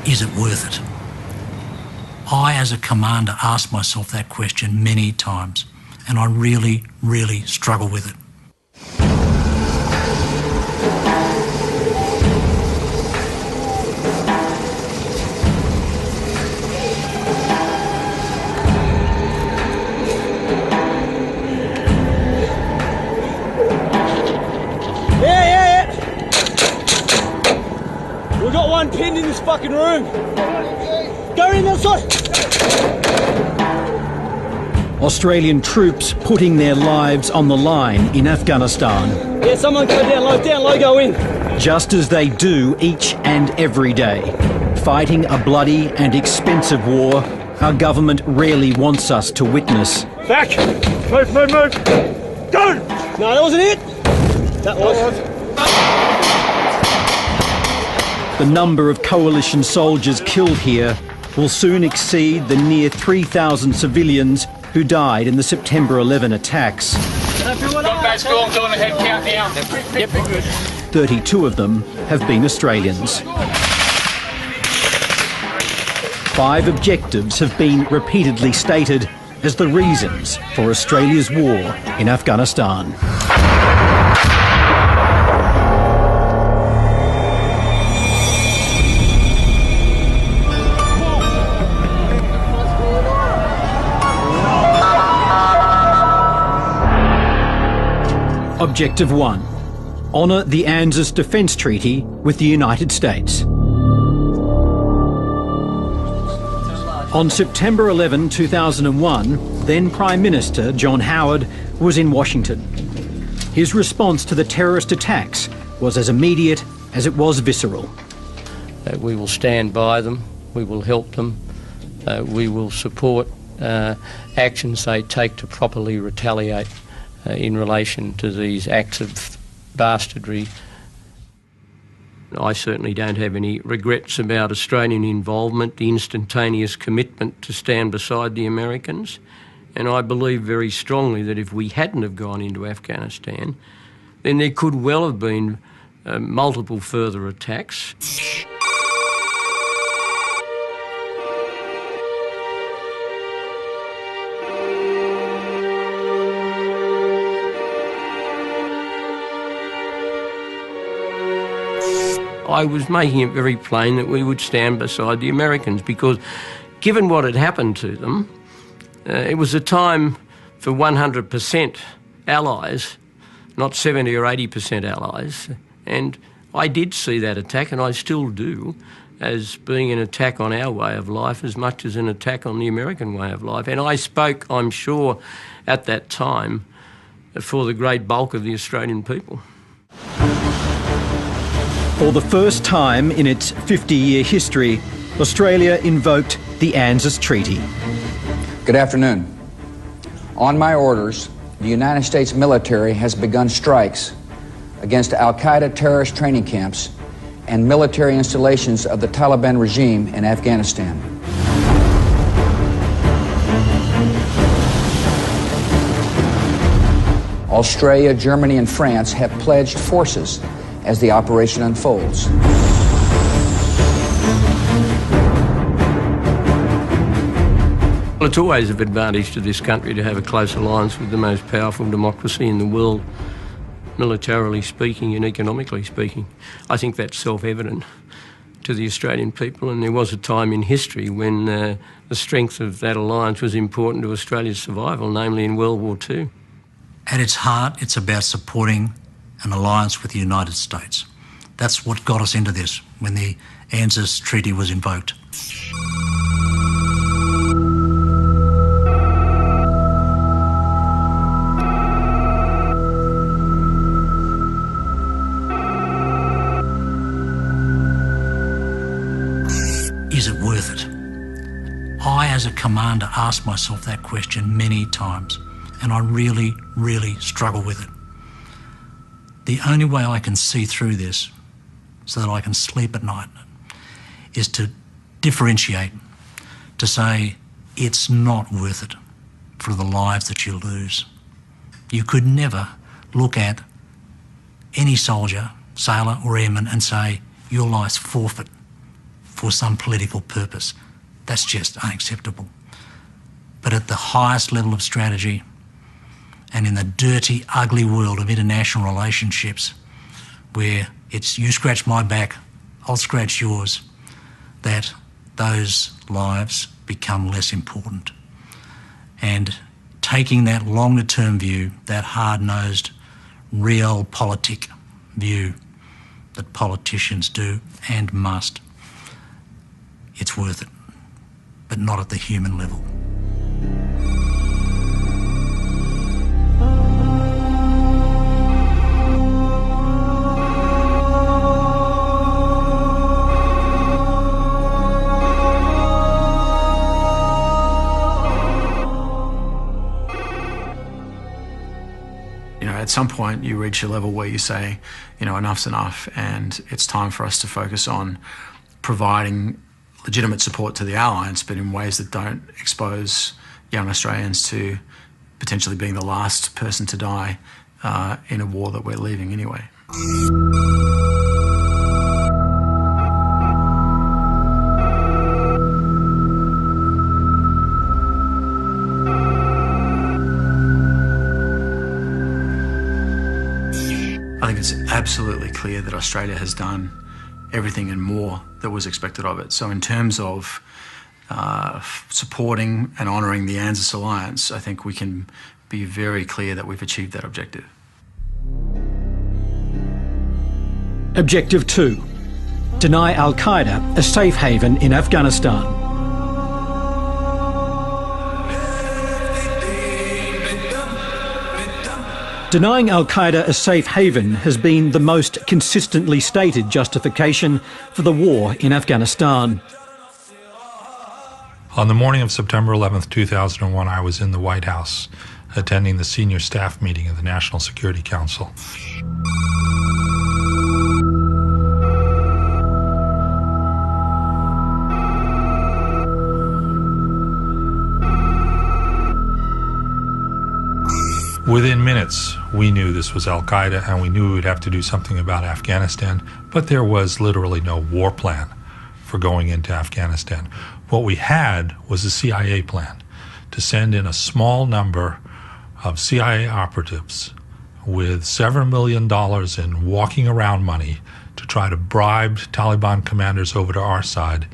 Is it worth it? I, as a commander, ask myself that question many times, and I really, really struggle with it. We've got one pinned in this fucking room. Go in outside. Australian troops putting their lives on the line in Afghanistan. Yeah, someone go down low, go in. Just as they do each and every day. Fighting a bloody and expensive war our government rarely wants us to witness. Back! Move! Go! No, that wasn't it. That was. The number of coalition soldiers killed here will soon exceed the near 3,000 civilians who died in the September 11 attacks. 32 of them have been Australians. 5 objectives have been repeatedly stated as the reasons for Australia's war in Afghanistan. Objective 1. Honour the ANZUS Defence Treaty with the United States. On September 11, 2001, then Prime Minister John Howard was in Washington. His response to the terrorist attacks was as immediate as it was visceral. We will stand by them, we will help them, we will support actions they take to properly retaliate in relation to these acts of bastardry. I certainly don't have any regrets about Australian involvement, the instantaneous commitment to stand beside the Americans, and I believe very strongly that if we hadn't have gone into Afghanistan, then there could well have been multiple further attacks. I was making it very plain that we would stand beside the Americans because given what had happened to them, it was a time for 100% allies, not 70 or 80% allies. And I did see that attack, and I still do, as being an attack on our way of life as much as an attack on the American way of life. And I spoke, I'm sure, at that time for the great bulk of the Australian people. For the first time in its 50-year history, Australia invoked the ANZUS Treaty. Good afternoon. On my orders, the United States military has begun strikes against Al-Qaeda terrorist training camps and military installations of the Taliban regime in Afghanistan. Australia, Germany, and France have pledged forces as the operation unfolds. Well, it's always of advantage to this country to have a close alliance with the most powerful democracy in the world, militarily speaking and economically speaking. I think that's self-evident to the Australian people, and there was a time in history when the strength of that alliance was important to Australia's survival, namely in World War II. At its heart, it's about supporting an alliance with the United States. That's what got us into this when the ANZUS Treaty was invoked. Is it worth it? I, as a commander, ask myself that question many times, and I really, really struggle with it. The only way I can see through this so that I can sleep at night is to differentiate, to say it's not worth it for the lives that you lose. You could never look at any soldier, sailor or airman and say your life's forfeit for some political purpose. That's just unacceptable. But at the highest level of strategy and in the dirty, ugly world of international relationships, where it's you scratch my back, I'll scratch yours, that those lives become less important. And taking that longer-term view, that hard-nosed, realpolitik view that politicians do and must, it's worth it, but not at the human level. At some point you reach a level where you say, enough's enough, and it's time for us to focus on providing legitimate support to the alliance, but in ways that don't expose young Australians to potentially being the last person to die in a war that we're leaving anyway. I think it's absolutely clear that Australia has done everything and more that was expected of it. So in terms of supporting and honouring the ANZUS alliance, I think we can be very clear that we've achieved that objective. Objective 2. Deny Al-Qaeda a safe haven in Afghanistan. Denying Al-Qaeda a safe haven has been the most consistently stated justification for the war in Afghanistan. On the morning of September 11th, 2001, I was in the White House attending the senior staff meeting of the National Security Council. Within minutes, we knew this was Al-Qaeda, and we knew we would have to do something about Afghanistan, but there was literally no war plan for going into Afghanistan. What we had was a CIA plan to send in a small number of CIA operatives with several $7 million in walking around money to try to bribe Taliban commanders over to our side,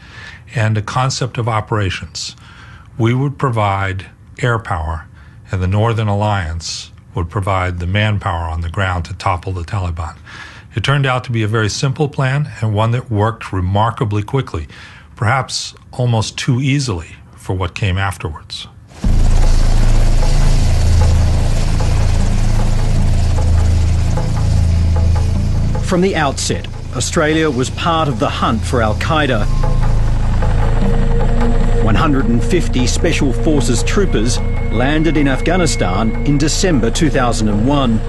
and a concept of operations. We would provide air power, and the Northern Alliance would provide the manpower on the ground to topple the Taliban. It turned out to be a very simple plan, and one that worked remarkably quickly, perhaps almost too easily for what came afterwards. From the outset, Australia was part of the hunt for Al-Qaeda. 150 Special Forces troopers landed in Afghanistan in December 2001.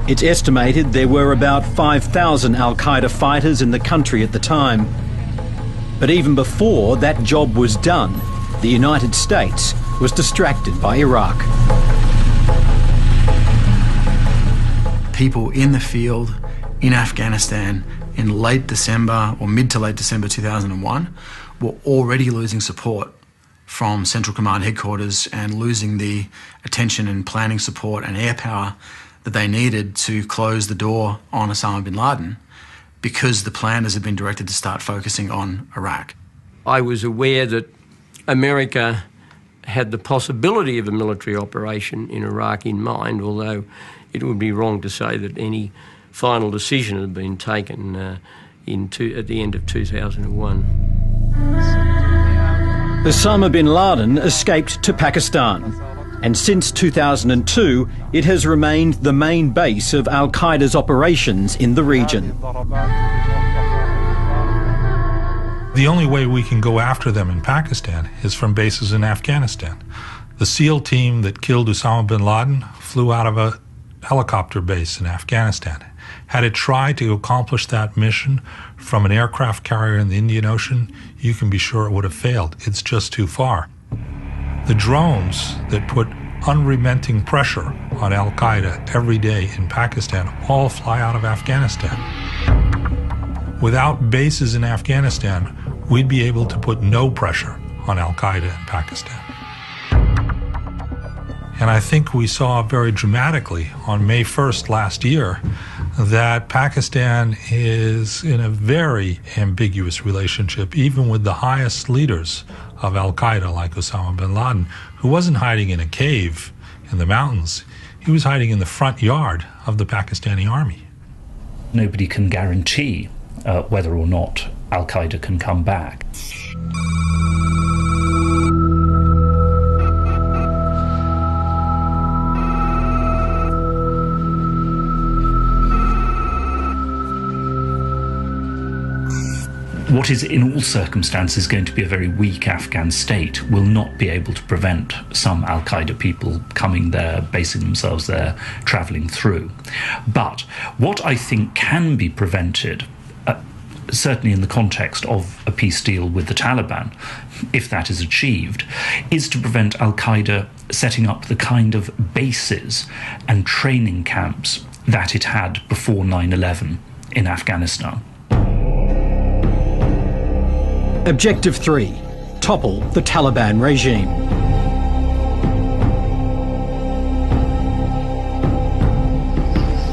It's estimated there were about 5,000 Al-Qaeda fighters in the country at the time. But even before that job was done, the United States was distracted by Iraq. People in the field in Afghanistan in late December or mid to late December 2001 were already losing support from Central Command headquarters and losing the attention and planning support and air power that they needed to close the door on Osama bin Laden, because the planners had been directed to start focusing on Iraq. I was aware that America had the possibility of a military operation in Iraq in mind, although it would be wrong to say that any final decision had been taken at the end of 2001. Osama bin Laden escaped to Pakistan, and since 2002 it has remained the main base of Al-Qaeda's operations in the region. The only way we can go after them in Pakistan is from bases in Afghanistan. The SEAL team that killed Osama bin Laden flew out of a helicopter base in Afghanistan. Had it tried to accomplish that mission from an aircraft carrier in the Indian Ocean, you can be sure it would have failed. It's just too far. The drones that put unrelenting pressure on Al-Qaeda every day in Pakistan all fly out of Afghanistan. without bases in Afghanistan, we'd be able to put no pressure on Al-Qaeda in Pakistan. And I think we saw very dramatically on May 1st last year that Pakistan is in a very ambiguous relationship, even with the highest leaders of Al-Qaeda, like Osama bin Laden, who wasn't hiding in a cave in the mountains. He was hiding in the front yard of the Pakistani army. Nobody can guarantee whether or not Al-Qaeda can come back. What is in all circumstances going to be a very weak Afghan state will not be able to prevent some Al-Qaeda people coming there, basing themselves there, travelling through. But what I think can be prevented, certainly in the context of a peace deal with the Taliban, if that is achieved, is to prevent Al-Qaeda setting up the kind of bases and training camps that it had before 9/11 in Afghanistan. Objective 3. Topple the Taliban regime.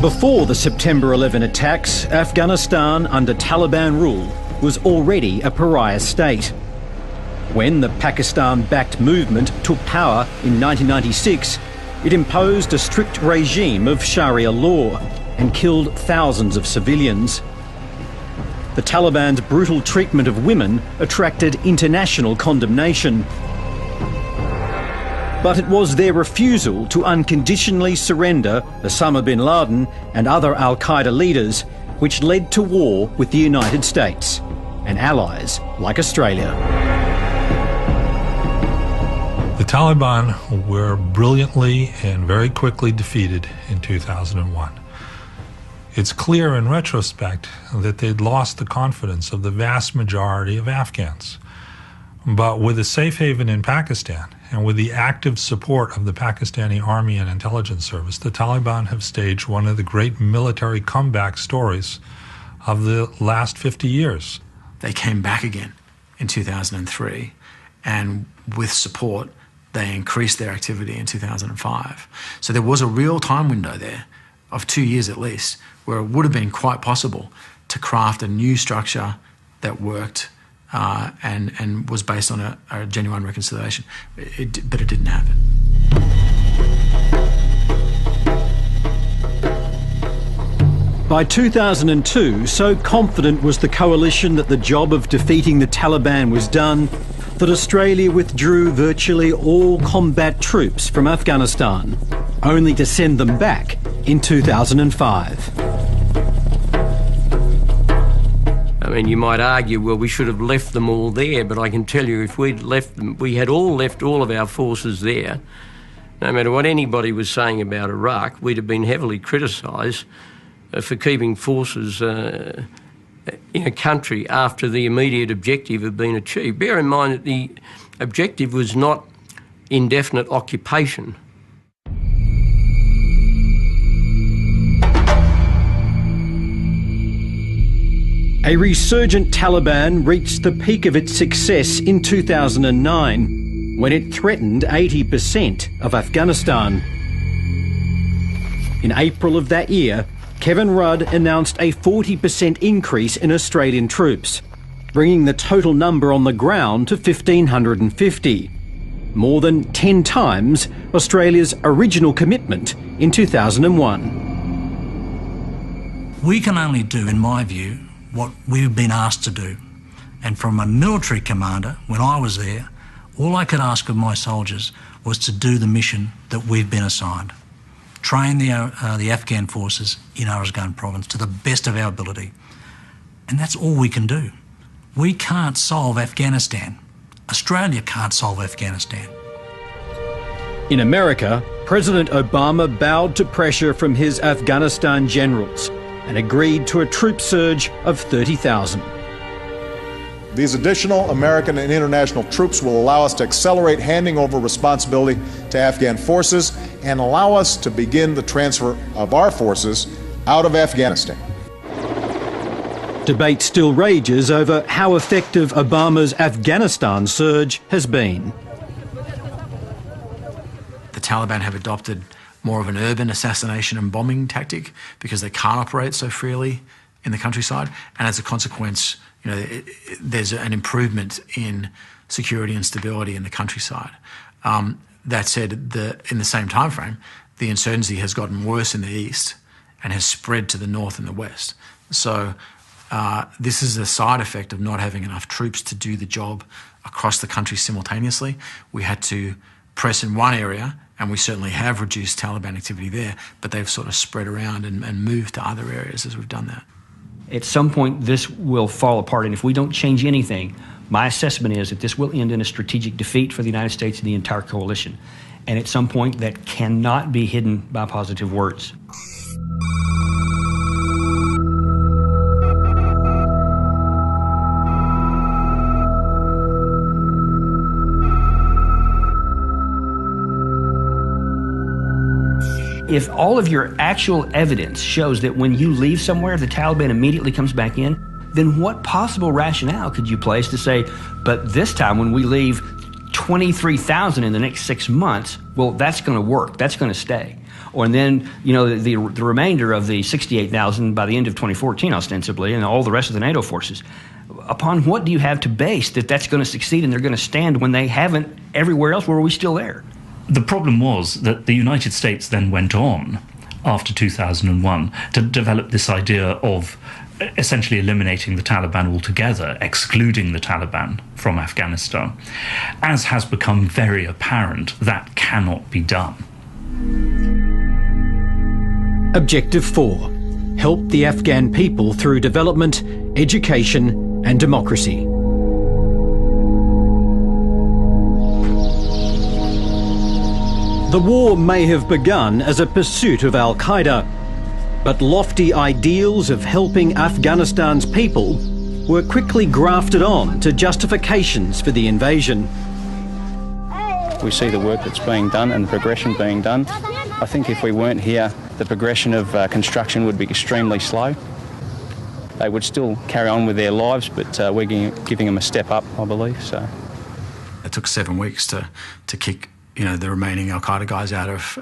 Before the September 11 attacks, Afghanistan under Taliban rule was already a pariah state. When the Pakistan-backed movement took power in 1996, it imposed a strict regime of Sharia law and killed thousands of civilians. The Taliban's brutal treatment of women attracted international condemnation. But it was their refusal to unconditionally surrender Osama bin Laden and other Al-Qaeda leaders which led to war with the United States and allies like Australia. The Taliban were brilliantly and very quickly defeated in 2001. It's clear in retrospect that they'd lost the confidence of the vast majority of Afghans. But with a safe haven in Pakistan and with the active support of the Pakistani Army and Intelligence Service, the Taliban have staged one of the great military comeback stories of the last 50 years. They came back again in 2003, and with support, they increased their activity in 2005. So there was a real time window there of 2 years at least, where it would have been quite possible to craft a new structure that worked and was based on a genuine reconciliation. But it didn't happen. By 2002, so confident was the coalition that the job of defeating the Taliban was done, that Australia withdrew virtually all combat troops from Afghanistan, only to send them back in 2005. I mean, you might argue, well, we should have left them all there, but I can tell you if we'd left them, we had all left all of our forces there, no matter what anybody was saying about Iraq, we'd have been heavily criticised for keeping forces in a country after the immediate objective had been achieved. Bear in mind that the objective was not indefinite occupation. A resurgent Taliban reached the peak of its success in 2009, when it threatened 80% of Afghanistan. In April of that year, Kevin Rudd announced a 40% increase in Australian troops, bringing the total number on the ground to 1,550, more than 10 times Australia's original commitment in 2001. We can only do, in my view, what we've been asked to do. And from a military commander, when I was there, all I could ask of my soldiers was to do the mission that we've been assigned. Train the Afghan forces in Uruzgan province to the best of our ability. And that's all we can do. We can't solve Afghanistan. Australia can't solve Afghanistan. In America, President Obama bowed to pressure from his Afghanistan generals and agreed to a troop surge of 30,000. These additional American and international troops will allow us to accelerate handing over responsibility to Afghan forces and allow us to begin the transfer of our forces out of Afghanistan. Debate still rages over how effective Obama's Afghanistan surge has been. The Taliban have adopted more of an urban assassination and bombing tactic because they can't operate so freely in the countryside, and as a consequence, there's an improvement in security and stability in the countryside. That said, in the same time frame, the insurgency has gotten worse in the east and has spread to the north and the west. So this is a side effect of not having enough troops to do the job across the country simultaneously. We had to press in one area, and we certainly have reduced Taliban activity there, but they've sort of spread around and moved to other areas as we've done that. At some point, this will fall apart, and if we don't change anything, my assessment is that this will end in a strategic defeat for the United States and the entire coalition. And at some point, that cannot be hidden by positive words. If all of your actual evidence shows that when you leave somewhere, the Taliban immediately comes back in, then what possible rationale could you place to say, but this time when we leave 23,000 in the next 6 months, well, that's going to work, that's going to stay. Or and then, the remainder of the 68,000 by the end of 2014, ostensibly, and all the rest of the NATO forces. Upon what do you have to base that that's going to succeed and they're going to stand when they haven't everywhere else? Where are we still there? The problem was that the United States then went on, after 2001, to develop this idea of essentially eliminating the Taliban altogether, excluding the Taliban from Afghanistan. As has become very apparent, that cannot be done. Objective 4. Help the Afghan people through development, education and democracy. The war may have begun as a pursuit of Al-Qaeda, but lofty ideals of helping Afghanistan's people were quickly grafted on to justifications for the invasion. We see the work that's being done and the progression being done. I think if we weren't here, the progression of construction would be extremely slow. They would still carry on with their lives, but we're giving them a step up, I believe. So it took 7 weeks to kick the remaining Al-Qaeda guys out of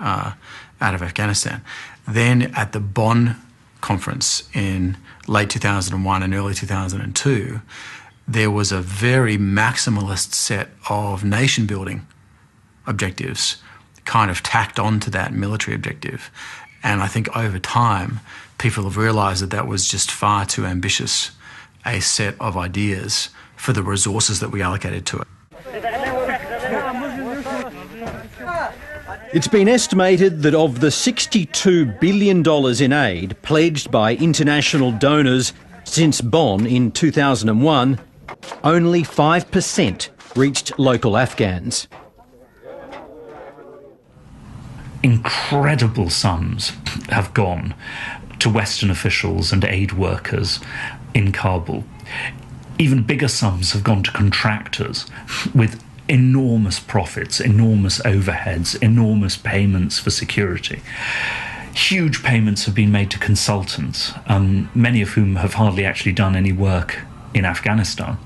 Afghanistan. Then at the Bonn conference in late 2001 and early 2002, there was a very maximalist set of nation-building objectives kind of tacked onto that military objective. And I think over time, people have realised that that was just far too ambitious a set of ideas for the resources that we allocated to it. It's been estimated that of the $62 billion in aid pledged by international donors since Bonn in 2001, only 5% reached local Afghans. Incredible sums have gone to Western officials and aid workers in Kabul. Even bigger sums have gone to contractors with enormous profits, enormous overheads, enormous payments for security. Huge payments have been made to consultants, many of whom have hardly actually done any work in Afghanistan.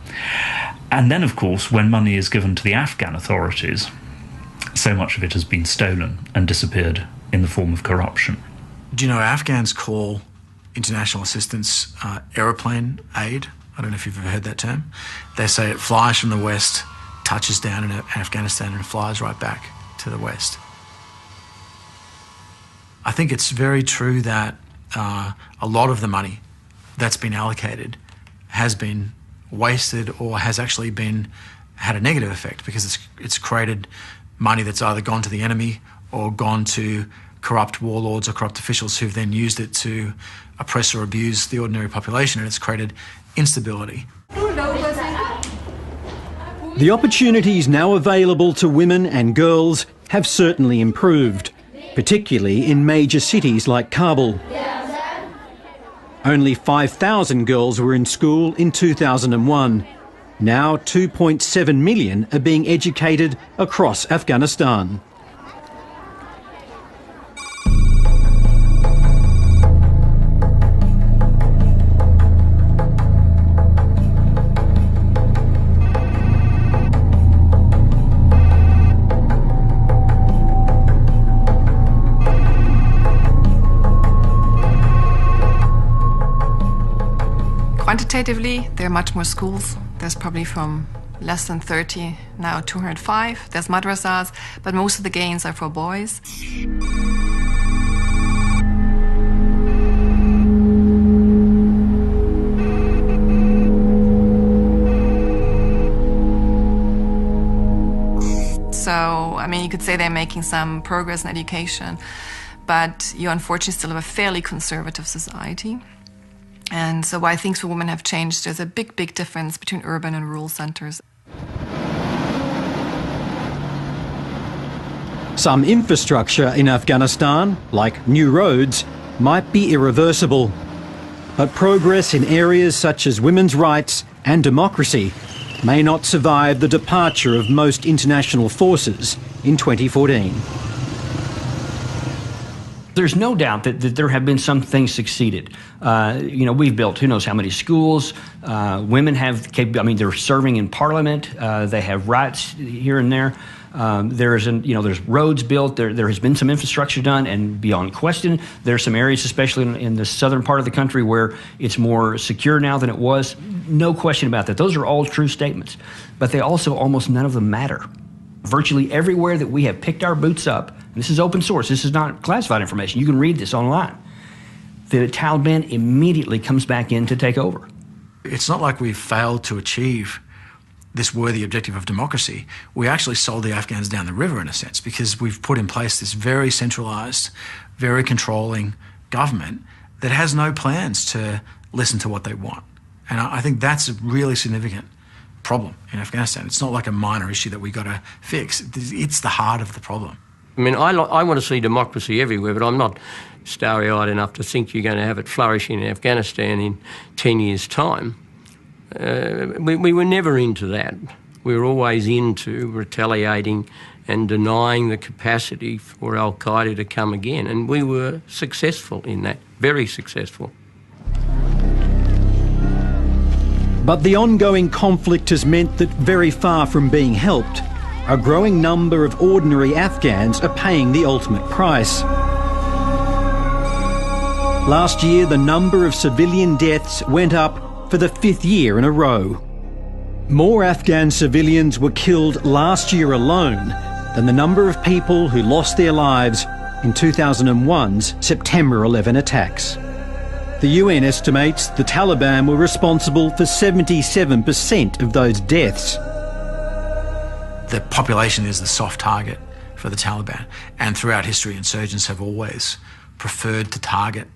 And then, of course, when money is given to the Afghan authorities, so much of it has been stolen and disappeared in the form of corruption. Do you know Afghans call international assistance aeroplane aid? I don't know if you've ever heard that term. They say it flies from the west, touches down in Afghanistan and flies right back to the west. I think it's very true that a lot of the money that's been allocated has been wasted or has actually had a negative effect because it's created money that's either gone to the enemy or gone to corrupt warlords or corrupt officials who've then used it to oppress or abuse the ordinary population, and it's created instability. The opportunities now available to women and girls have certainly improved, particularly in major cities like Kabul. Only 5,000 girls were in school in 2001. Now 2.7 million are being educated across Afghanistan. Quantitatively, there are much more schools. There's probably from less than 30, now 205. There's madrasas, but most of the gains are for boys. So, I mean, you could say they're making some progress in education, but you unfortunately still have a fairly conservative society. And so why things for women have changed, there's a big, big difference between urban and rural centers. Some infrastructure in Afghanistan, like new roads, might be irreversible. But progress in areas such as women's rights and democracy may not survive the departure of most international forces in 2014. There's no doubt that there have been some things succeeded. We've built who knows how many schools. Women have capability. I mean, they're serving in parliament. They have rights here and there. There's roads built. There has been some infrastructure done, and beyond question, there are some areas, especially in the southern part of the country, where it's more secure now than it was. No question about that. Those are all true statements, but they also almost none of them matter. Virtually everywhere that we have picked our boots up, and this is open source, this is not classified information, you can read this online, the Taliban immediately comes back in to take over. It's not like we've failed to achieve this worthy objective of democracy. We actually sold the Afghans down the river in a sense, because we've put in place this very centralised, very controlling government that has no plans to listen to what they want. And I think that's a really significant problem in Afghanistan. It's not like a minor issue that we got to fix. It's the heart of the problem. I mean, I want to see democracy everywhere, but I'm not starry-eyed enough to think you're going to have it flourishing in Afghanistan in 10 years' time. We were never into that. We were always into retaliating and denying the capacity for Al-Qaeda to come again, and we were successful in that, very successful. But the ongoing conflict has meant that very far from being helped, a growing number of ordinary Afghans are paying the ultimate price. Last year, the number of civilian deaths went up for the 5th year in a row. More Afghan civilians were killed last year alone than the number of people who lost their lives in 2001's September 11 attacks. The UN estimates the Taliban were responsible for 77% of those deaths. The population is the soft target for the Taliban, and throughout history, insurgents have always preferred to target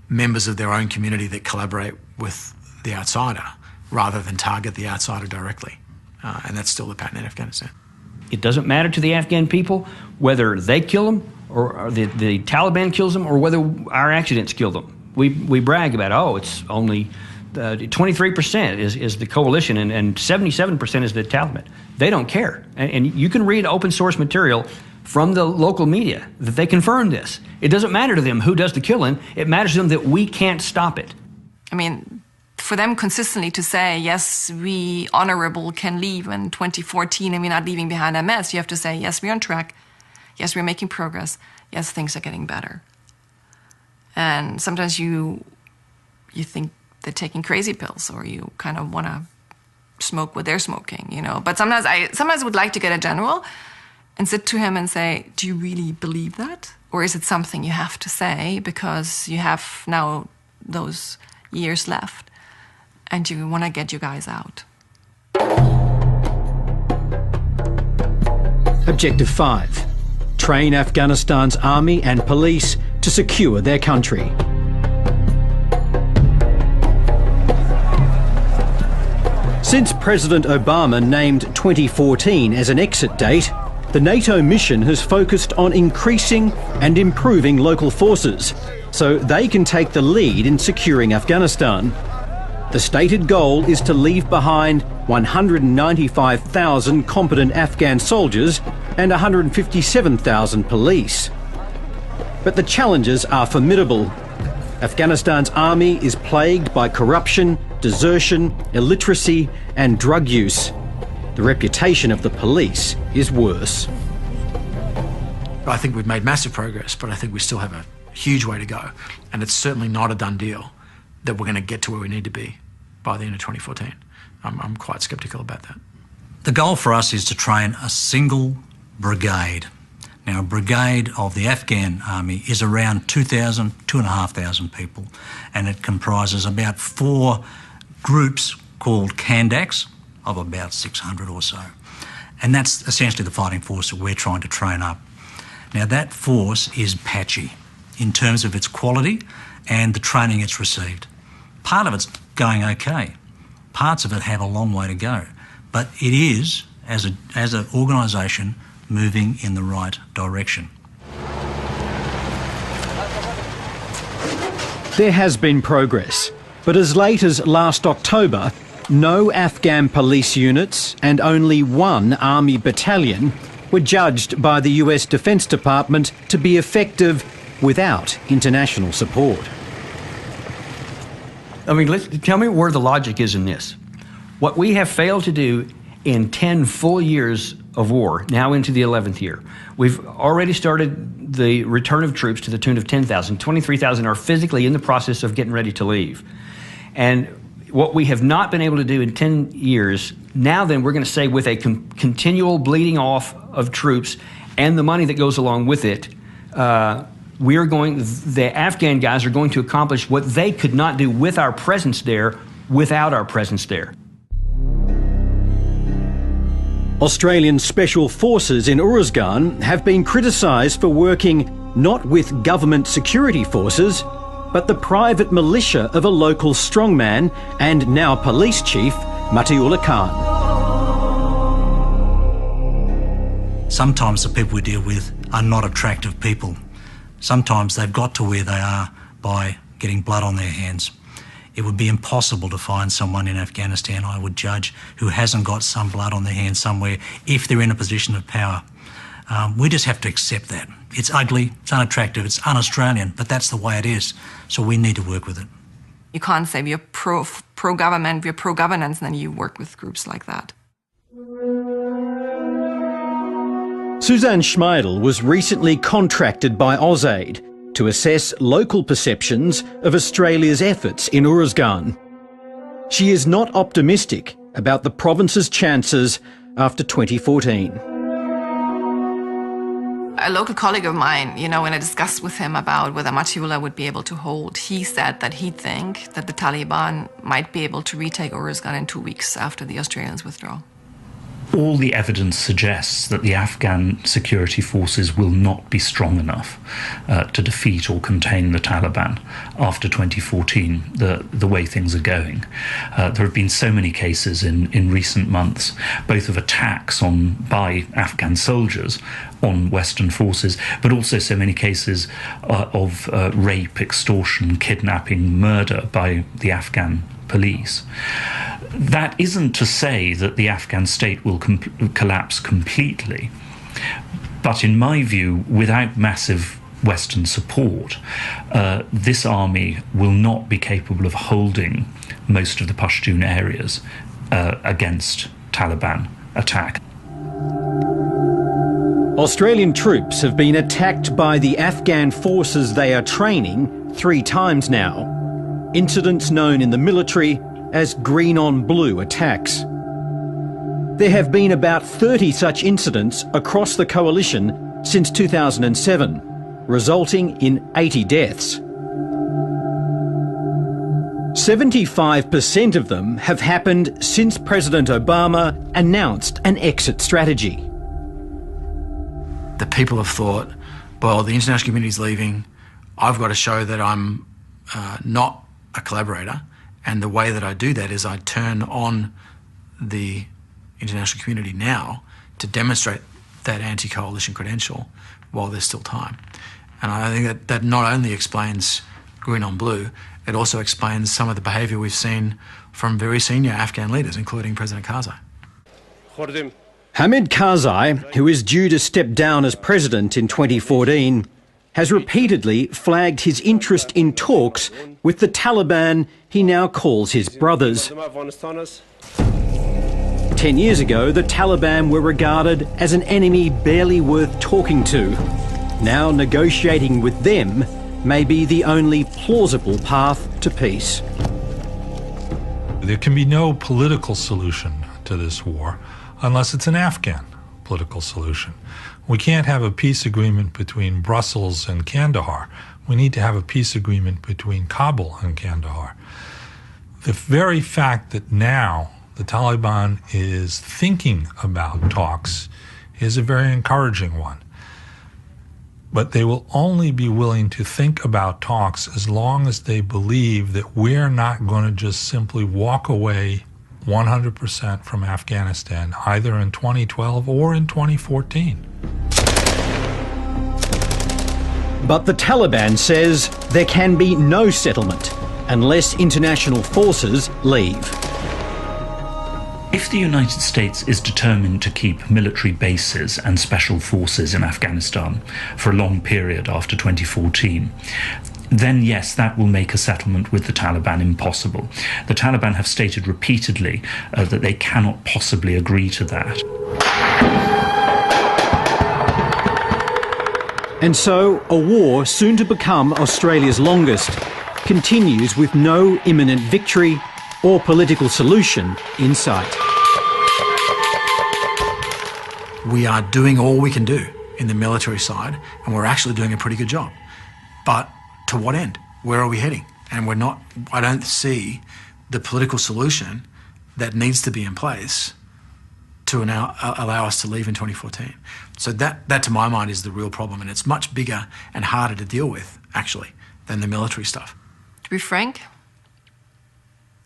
members of their own community that collaborate with the outsider rather than target the outsider directly. And that's still the pattern in Afghanistan. It doesn't matter to the Afghan people whether they kill them or the Taliban kills them or whether our accidents kill them. We brag about, it's only 23% is the coalition and 77% is the Taliban. They don't care. And you can read open source material from the local media that they confirm this. It doesn't matter to them who does the killing. It matters to them that we can't stop it. I mean, for them consistently to say, yes, we honorable can leave in 2014 and we're not leaving behind a mess, you have to say, yes, we're on track. Yes, we're making progress. Yes, things are getting better. And sometimes you think they're taking crazy pills, or you kind of want to smoke what they're smoking, But sometimes I would like to get a general and sit to him and say, do you really believe that? Or is it something you have to say because you have now those years left and you want to get you guys out? Objective 5. Train Afghanistan's army and police to secure their country. Since President Obama named 2014 as an exit date, the NATO mission has focused on increasing and improving local forces so they can take the lead in securing Afghanistan. The stated goal is to leave behind 195,000 competent Afghan soldiers and 157,000 police. But the challenges are formidable. Afghanistan's army is plagued by corruption, desertion, illiteracy and drug use. The reputation of the police is worse. I think we've made massive progress, but I think we still have a huge way to go. And it's certainly not a done deal that we're going to get to where we need to be by the end of 2014. I'm quite sceptical about that. The goal for us is to train a single brigade. Now, a brigade of the Afghan army is around 2,500 people, and it comprises about 4 groups called Kandaks of about 600 or so. And that's essentially the fighting force that we're trying to train up. Now, that force is patchy in terms of its quality and the training it's received. Part of it's going okay. Parts of it have a long way to go. But it is, as an organisation, moving in the right direction. There has been progress, but as late as last October, no Afghan police units and only 1 army battalion were judged by the US Defence Department to be effective without international support. I mean, tell me where the logic is in this. What we have failed to do in 10 full years of war, now into the 11th year, we've already started the return of troops to the tune of 10,000. 23,000 are physically in the process of getting ready to leave. And what we have not been able to do in 10 years, now then we're going to say with a continual bleeding off of troops and the money that goes along with it, the Afghan guys are going to accomplish what they could not do with our presence there without our presence there. Australian Special Forces in Uruzgan have been criticised for working not with government security forces, but the private militia of a local strongman and now police chief, Matiullah Khan. Sometimes the people we deal with are not attractive people. Sometimes they've got to where they are by getting blood on their hands. It would be impossible to find someone in Afghanistan, I would judge, who hasn't got some blood on their hands somewhere if they're in a position of power. We just have to accept that. It's ugly, it's unattractive, it's un-Australian, but that's the way it is. So we need to work with it. You can't say we're pro-government, we're pro-governance, and then you work with groups like that. Suzanne Schmeidel was recently contracted by AusAid to assess local perceptions of Australia's efforts in Uruzgan. She is not optimistic about the province's chances after 2014. A local colleague of mine, when I discussed with him about whether Matiullah would be able to hold, he said that he'd think that the Taliban might be able to retake Uruzgan in 2 weeks after the Australians withdraw. All the evidence suggests that the Afghan security forces will not be strong enough to defeat or contain the Taliban after 2014, the way things are going. There have been so many cases in recent months, both of attacks by Afghan soldiers on Western forces, but also so many cases of rape, extortion, kidnapping, murder by the Afghan police. That isn't to say that the Afghan state will collapse completely, but in my view, without massive Western support, this army will not be capable of holding most of the Pashtun areas against Taliban attack. Australian troops have been attacked by the Afghan forces they are training 3 times now. Incidents known in the military as green-on-blue attacks. There have been about 30 such incidents across the coalition since 2007, resulting in 80 deaths. 75% of them have happened since President Obama announced an exit strategy. The people have thought, well, the international community's leaving, I've got to show that I'm not a collaborator, and the way that I do that is I turn on the international community now to demonstrate that anti-coalition credential while there's still time. And I think that not only explains green on blue, it also explains some of the behaviour we've seen from very senior Afghan leaders, including President Karzai. Hamid Karzai, who is due to step down as president in 2014, has repeatedly flagged his interest in talks with the Taliban he now calls his brothers. 10 years ago, the Taliban were regarded as an enemy barely worth talking to. Now negotiating with them may be the only plausible path to peace. There can be no political solution to this war unless it's an Afghan political solution. We can't have a peace agreement between Brussels and Kandahar. We need to have a peace agreement between Kabul and Kandahar. The very fact that now the Taliban is thinking about talks is a very encouraging one. But they will only be willing to think about talks as long as they believe that we're not going to just simply walk away 100% from Afghanistan, either in 2012 or in 2014. But the Taliban says there can be no settlement unless international forces leave. If the United States is determined to keep military bases and special forces in Afghanistan for a long period after 2014, then yes, that will make a settlement with the Taliban impossible. The Taliban have stated repeatedly that they cannot possibly agree to that. And so a war soon to become Australia's longest continues with no imminent victory or political solution in sight. We are doing all we can do in the military side, and we're actually doing a pretty good job. But to what end? Where are we heading? And we're not, I don't see the political solution that needs to be in place to now allow us to leave in 2014. So that to my mind is the real problem, and it's much bigger and harder to deal with, actually, than the military stuff. To be frank,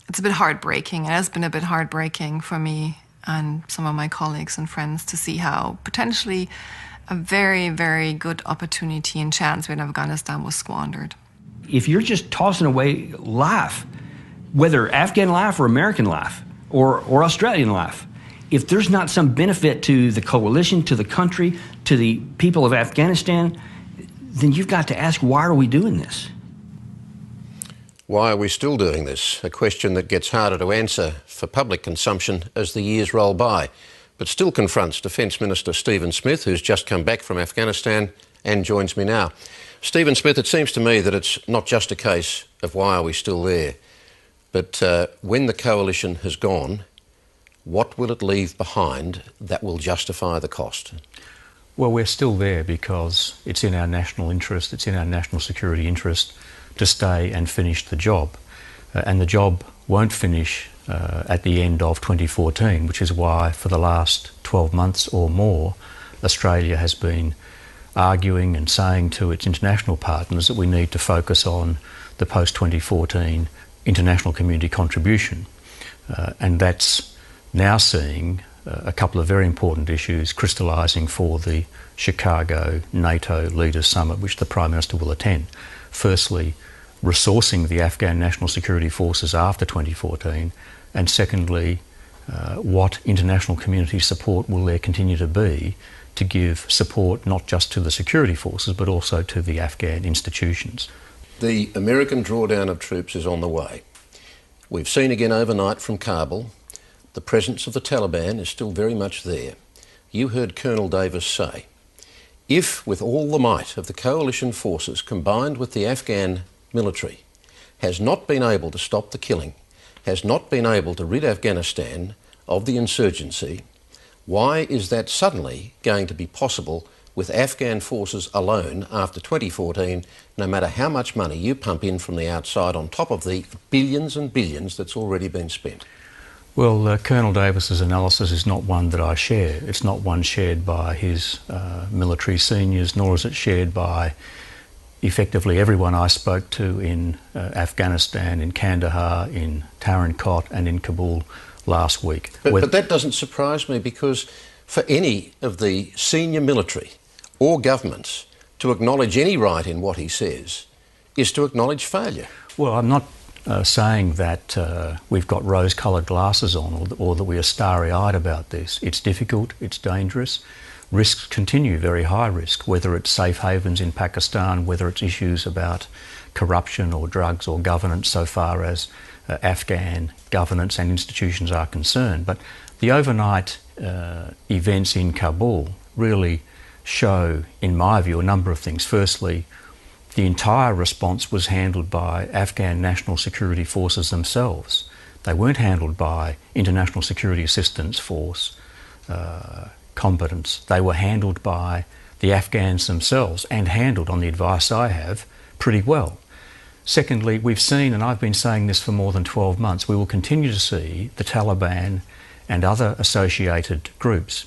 it's a bit heartbreaking. It has been a bit heartbreaking for me and some of my colleagues and friends to see how potentially a very, very good opportunity and chance in Afghanistan was squandered. If you're just tossing away life, whether Afghan life or American life or Australian life, if there's not some benefit to the coalition, to the country, to the people of Afghanistan, then you've got to ask, why are we doing this? Why are we still doing this? A question that gets harder to answer for public consumption as the years roll by, but still confronts Defence Minister Stephen Smith, who's just come back from Afghanistan and joins me now. Stephen Smith, it seems to me that it's not just a case of why are we still there, but when the coalition has gone, what will it leave behind that will justify the cost? Well, we're still there because it's in our national interest, it's in our national security interest to stay and finish the job. And the job won't finish at the end of 2014, which is why for the last 12 months or more, Australia has been arguing and saying to its international partners that we need to focus on the post-2014 international community contribution. And that's now seeing a couple of very important issues crystallising for the Chicago NATO Leaders Summit, which the Prime Minister will attend. Firstly, resourcing the Afghan National Security Forces after 2014, and secondly, what international community support will there continue to be to give support not just to the security forces but also to the Afghan institutions. The American drawdown of troops is on the way. We've seen again overnight from Kabul, the presence of the Taliban is still very much there. You heard Colonel Davis say, if with all the might of the coalition forces combined with the Afghan military has not been able to stop the killing, has not been able to rid Afghanistan of the insurgency, why is that suddenly going to be possible with Afghan forces alone after 2014, no matter how much money you pump in from the outside on top of the billions and billions that's already been spent? Well, Colonel Davis's analysis is not one that I share. It's not one shared by his military seniors, nor is it shared by effectively everyone I spoke to in Afghanistan, in Kandahar, in Tarin-Kot and in Kabul last week. But that doesn't surprise me, because for any of the senior military or governments to acknowledge any right in what he says is to acknowledge failure. Well, I'm not saying that we've got rose-coloured glasses on or that we are starry-eyed about this. It's difficult, it's dangerous. Risks continue, very high risk, whether it's safe havens in Pakistan, whether it's issues about corruption or drugs or governance so far as Afghan governance and institutions are concerned. But the overnight events in Kabul really show, in my view, a number of things. Firstly, the entire response was handled by Afghan national security forces themselves. They weren't handled by International Security Assistance Force combatants. They were handled by the Afghans themselves, and handled, on the advice I have, pretty well. Secondly, we've seen, and I've been saying this for more than 12 months, we will continue to see the Taliban and other associated groups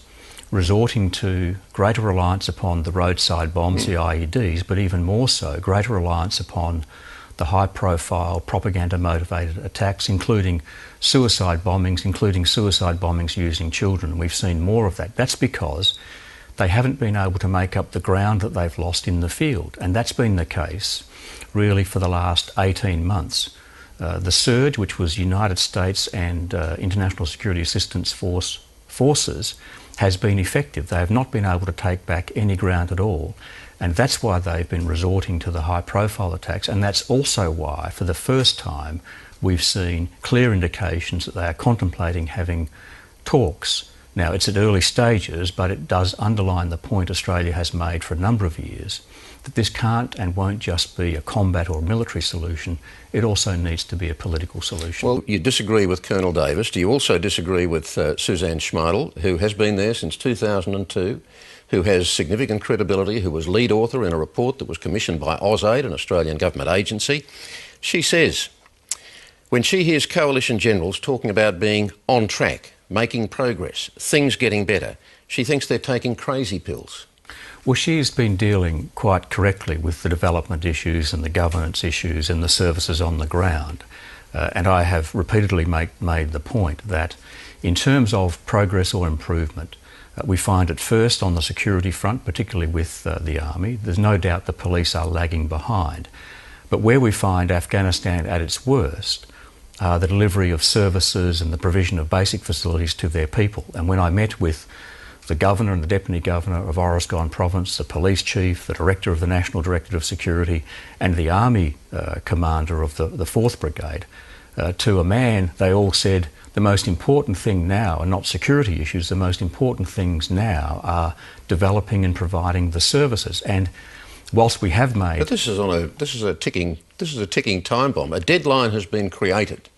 resorting to greater reliance upon the roadside bombs, the IEDs, but even more so, greater reliance upon the high-profile, propaganda-motivated attacks, including suicide bombings using children. We've seen more of that. That's because they haven't been able to make up the ground that they've lost in the field, and that's been the case really for the last 18 months. The surge, which was United States and International Security Assistance forces, has been effective. They have not been able to take back any ground at all, and that's why they've been resorting to the high-profile attacks, and that's also why, for the first time, we've seen clear indications that they are contemplating having talks. Now, it's at early stages, but it does underline the point Australia has made for a number of years, that this can't and won't just be a combat or military solution, it also needs to be a political solution. Well, you disagree with Colonel Davis. Do you also disagree with Suzanne Schmeidel, who has been there since 2002, who has significant credibility, who was lead author in a report that was commissioned by AusAid, an Australian government agency? She says, when she hears coalition generals talking about being on track, making progress, things getting better, she thinks they're taking crazy pills. Well, she's been dealing quite correctly with the development issues and the governance issues and the services on the ground. And I have repeatedly made the point that in terms of progress or improvement, we find it first on the security front, particularly with the Army. There's no doubt the police are lagging behind. But where we find Afghanistan at its worst, the delivery of services and the provision of basic facilities to their people. And when I met with the Governor and the Deputy Governor of Oruzgan Province, the Police Chief, the Director of the National Directorate of Security, and the Army Commander of the 4th Brigade, to a man, they all said the most important thing now are not security issues, the most important things now are developing and providing the services. And whilst we have made... But this is a ticking time bomb. A deadline has been created.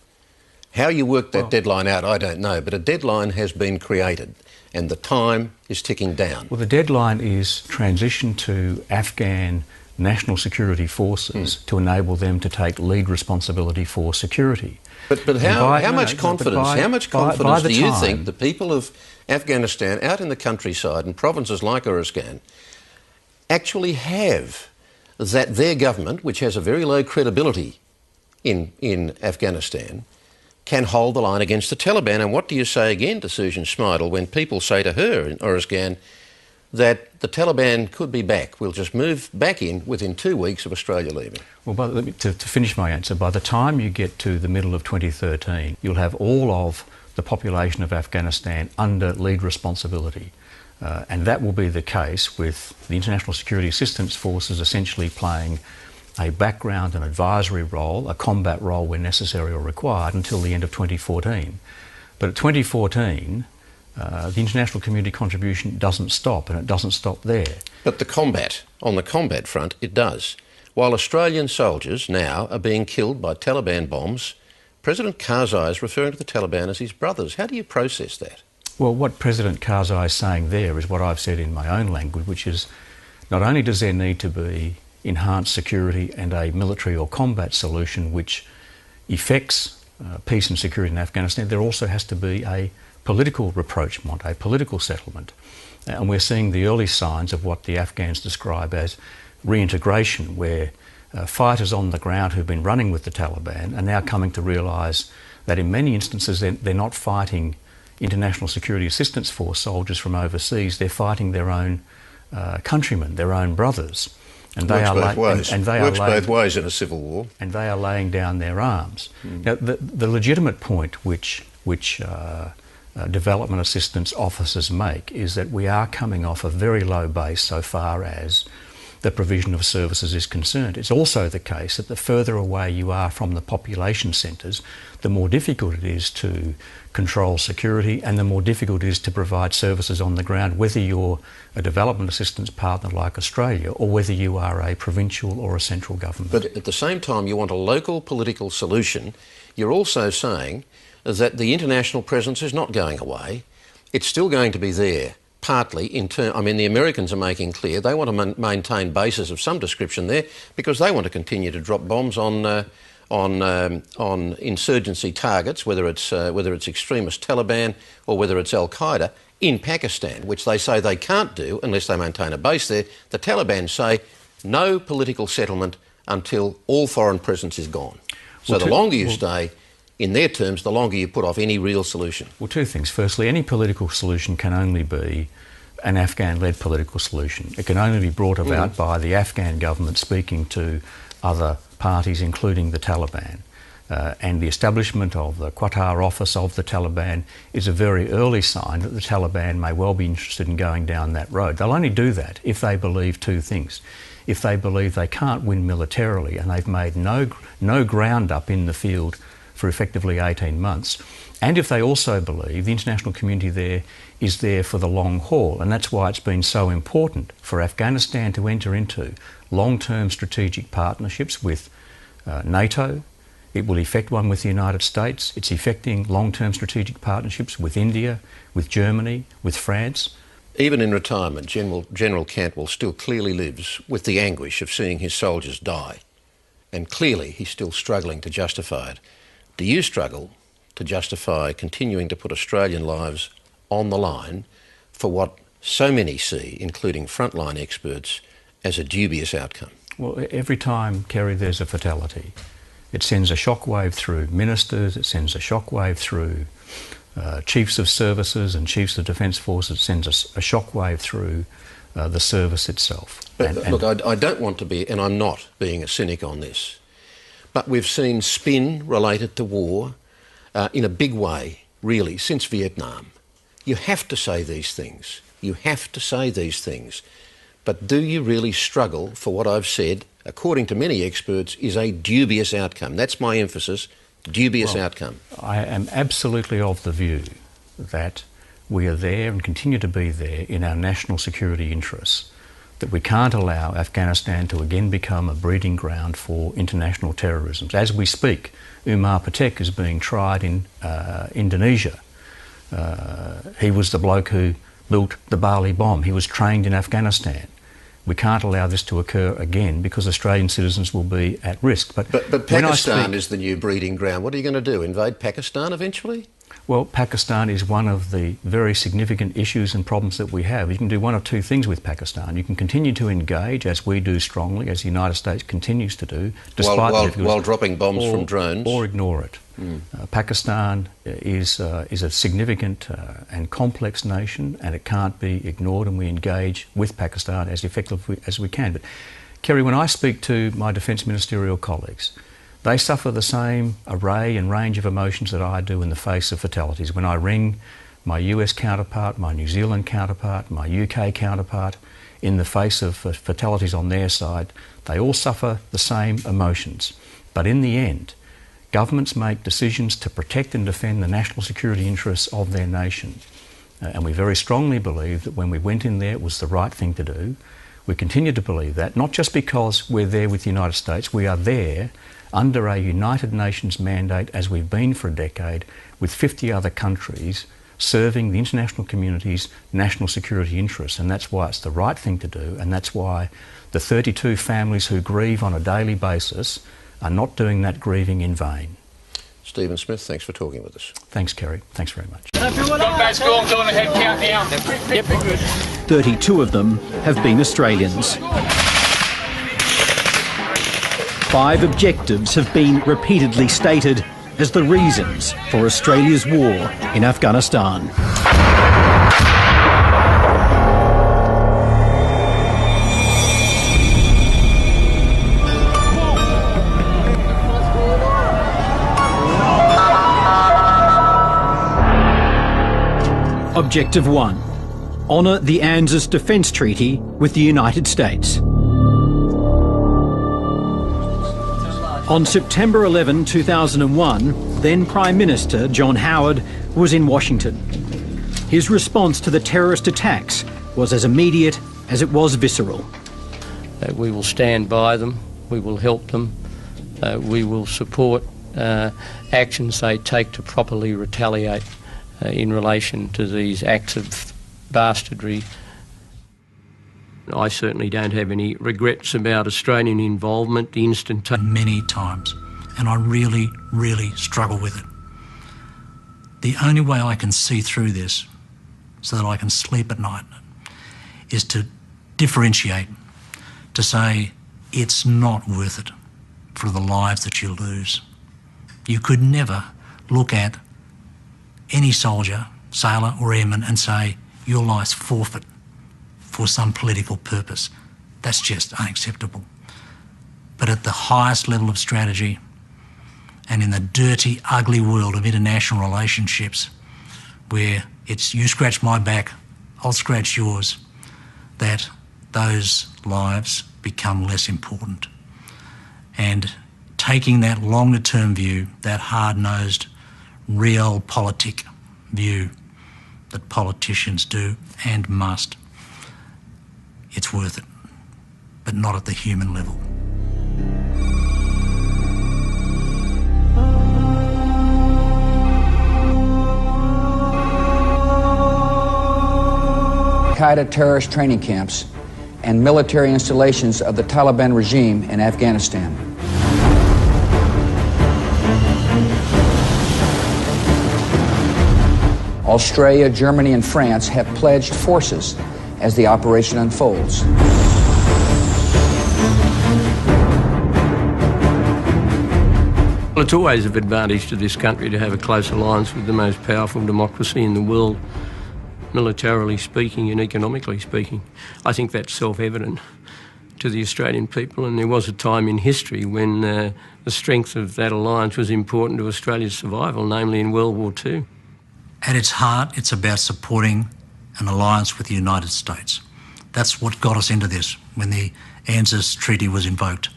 How you work that deadline out, I don't know, but a deadline has been created and the time is ticking down. Well, the deadline is transition to Afghan national security forces to enable them to take lead responsibility for security. But how much confidence do you think the people of Afghanistan out in the countryside and provinces like Uruzgan actually have that their government, which has a very low credibility in Afghanistan, can hold the line against the Taliban? And what do you say again to Susan Schmeidel when people say to her in Uruzgan that the Taliban could be back, we'll just move back in within 2 weeks of Australia leaving? Well, to finish my answer, by the time you get to the middle of 2013, you'll have all of the population of Afghanistan under lead responsibility. And that will be the case with the International Security Assistance Forces essentially playing a background and advisory role, a combat role where necessary or required, until the end of 2014. But at 2014, the international community contribution doesn't stop, and it doesn't stop there. But on the combat front, it does. While Australian soldiers now are being killed by Taliban bombs, President Karzai is referring to the Taliban as his brothers. How do you process that? Well, what President Karzai is saying there is what I've said in my own language, which is not only does there need to be enhanced security and a military or combat solution which effects peace and security in Afghanistan, there also has to be a political rapprochement, a political settlement. And we're seeing the early signs of what the Afghans describe as reintegration, where fighters on the ground who've been running with the Taliban are now coming to realise that in many instances they're not fighting International Security Assistance Force soldiers from overseas, they're fighting their own countrymen, their own brothers. And they works both ways in a civil war. And they are laying down their arms. Now, the legitimate point which development assistance officers make is that we are coming off a very low base so far as the provision of services is concerned. It's also the case that the further away you are from the population centres, the more difficult it is to control security and the more difficult it is to provide services on the ground, whether you're a development assistance partner like Australia or whether you are a provincial or a central government. But at the same time, you want a local political solution. You're also saying that the international presence is not going away. It's still going to be there. Partly, the Americans are making clear they want to maintain bases of some description there because they want to continue to drop bombs on insurgency targets, whether it's extremist Taliban or whether it's Al-Qaeda in Pakistan, which they say they can't do unless they maintain a base there. The Taliban say no political settlement until all foreign presence is gone. So the longer you stay, in their terms, the longer you put off any real solution. Well, two things. Firstly, any political solution can only be an Afghan-led political solution. It can only be brought about by the Afghan government speaking to other parties, including the Taliban. And the establishment of the Qatar office of the Taliban is a very early sign that the Taliban may well be interested in going down that road. They'll only do that if they believe two things. If they believe they can't win militarily and they've made no ground up in the field for effectively 18 months, and if they also believe the international community there is there for the long haul. And that's why it's been so important for Afghanistan to enter into long-term strategic partnerships with NATO. It will effect one with the United States. It's effecting long-term strategic partnerships with India, with Germany, with France. Even in retirement, General Cantwell still clearly lives with the anguish of seeing his soldiers die. And clearly he's still struggling to justify it. Do you struggle to justify continuing to put Australian lives on the line for what so many see, including frontline experts, as a dubious outcome? Well, every time, Kerry, there's a fatality, it sends a shockwave through ministers, it sends a shockwave through chiefs of services and chiefs of defence forces, it sends a shockwave through the service itself. But look, I don't want to be, and I'm not being a cynic on this, but we've seen spin related to war in a big way, really, since Vietnam. You have to say these things. You have to say these things. But do you really struggle for what I've said, according to many experts, is a dubious outcome? That's my emphasis, dubious outcome. I am absolutely of the view that we are there and continue to be there in our national security interests, that we can't allow Afghanistan to again become a breeding ground for international terrorism. As we speak, Umar Patek is being tried in Indonesia. He was the bloke who built the Bali bomb. He was trained in Afghanistan. We can't allow this to occur again because Australian citizens will be at risk. But Pakistan is the new breeding ground. What are you going to do, invade Pakistan eventually? Well, Pakistan is one of the very significant issues and problems that we have. You can do one of two things with Pakistan. You can continue to engage, as we do strongly, as the United States continues to do, despite while dropping bombs from drones, or ignore it. Pakistan is a significant and complex nation, and it can't be ignored, and we engage with Pakistan as effectively as we can. But, Kerry, when I speak to my defence ministerial colleagues, they suffer the same array and range of emotions that I do in the face of fatalities. When I ring my US counterpart, my New Zealand counterpart, my UK counterpart, in the face of fatalities on their side, they all suffer the same emotions. But in the end, governments make decisions to protect and defend the national security interests of their nation. And we very strongly believe that when we went in there, it was the right thing to do. We continue to believe that, not just because we're there with the United States, we are there under a United Nations mandate, as we've been for a decade, with 50 other countries serving the international community's national security interests. And that's why it's the right thing to do, and that's why the 32 families who grieve on a daily basis are not doing that grieving in vain. Stephen Smith, thanks for talking with us. Thanks, Kerry. Thanks very much. Combat score, go on ahead, count down. Yep. 32 of them have been Australians. 5 objectives have been repeatedly stated as the reasons for Australia's war in Afghanistan. Objective 1. Honour the ANZUS Defence Treaty with the United States. On September 11, 2001, then Prime Minister John Howard was in Washington. His response to the terrorist attacks was as immediate as it was visceral. We will stand by them, we will help them, we will support actions they take to properly retaliate in relation to these acts of bastardry. I certainly don't have any regrets about Australian involvement many times, and I really, really struggle with it. The only way I can see through this so that I can sleep at night is to differentiate, to say it's not worth it for the lives that you lose. You could never look at any soldier, sailor or airman and say your life's forfeit for some political purpose. That's just unacceptable. But at the highest level of strategy and in the dirty, ugly world of international relationships where it's you scratch my back, I'll scratch yours, that those lives become less important. And taking that longer-term view, that hard-nosed, realpolitik view that politicians do and must, it's worth it, but not at the human level. Al-Qaeda terrorist training camps and military installations of the Taliban regime in Afghanistan. Australia, Germany, and France have pledged forces as the operation unfolds. Well, it's always of advantage to this country to have a close alliance with the most powerful democracy in the world, militarily speaking and economically speaking. I think that's self-evident to the Australian people, and there was a time in history when the strength of that alliance was important to Australia's survival, namely in World War II. At its heart, it's about supporting an alliance with the United States. That's what got us into this when the ANZUS Treaty was invoked.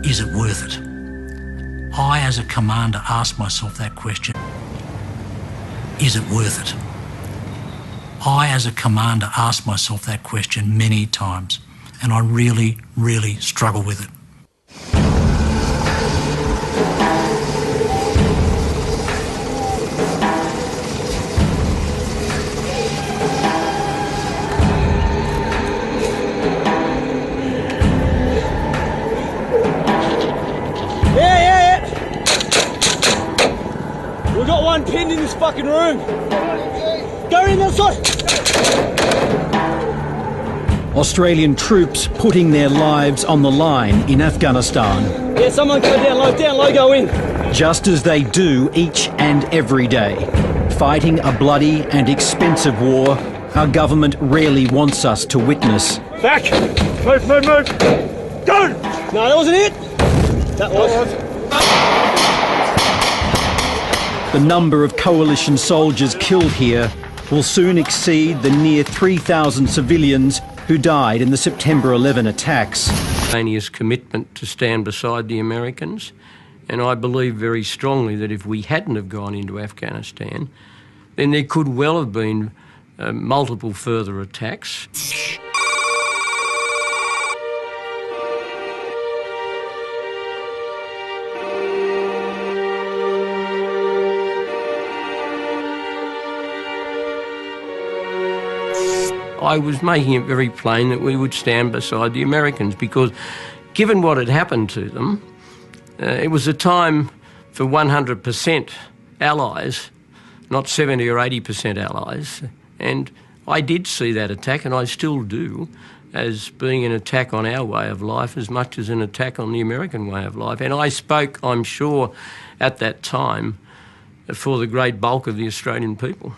Is it worth it? I, as a commander, ask myself that question. Is it worth it? I, as a commander, ask myself that question many times, and I really, really struggle with it. Yeah. We've got one pinned in this fucking room. Go in that side. Australian troops putting their lives on the line in Afghanistan. Yeah, someone go down low, go in. Just as they do each and every day. Fighting a bloody and expensive war our government rarely wants us to witness. Back! Move! Go! No, that wasn't it. That was. The number of coalition soldiers killed here will soon exceed the near 3,000 civilians who died in the September 11 attacks. Australia's commitment to stand beside the Americans, and I believe very strongly that if we hadn't have gone into Afghanistan, then there could well have been multiple further attacks. I was making it very plain that we would stand beside the Americans because given what had happened to them, it was a time for 100% allies, not 70 or 80% allies. And I did see that attack, and I still do, as being an attack on our way of life as much as an attack on the American way of life. And I spoke, I'm sure, at that time for the great bulk of the Australian people.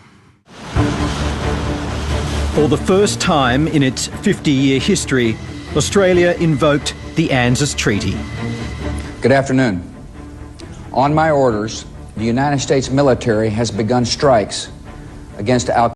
For the first time in its 50-year history, Australia invoked the ANZUS Treaty. Good afternoon. On my orders, the United States military has begun strikes against Al-Qaeda.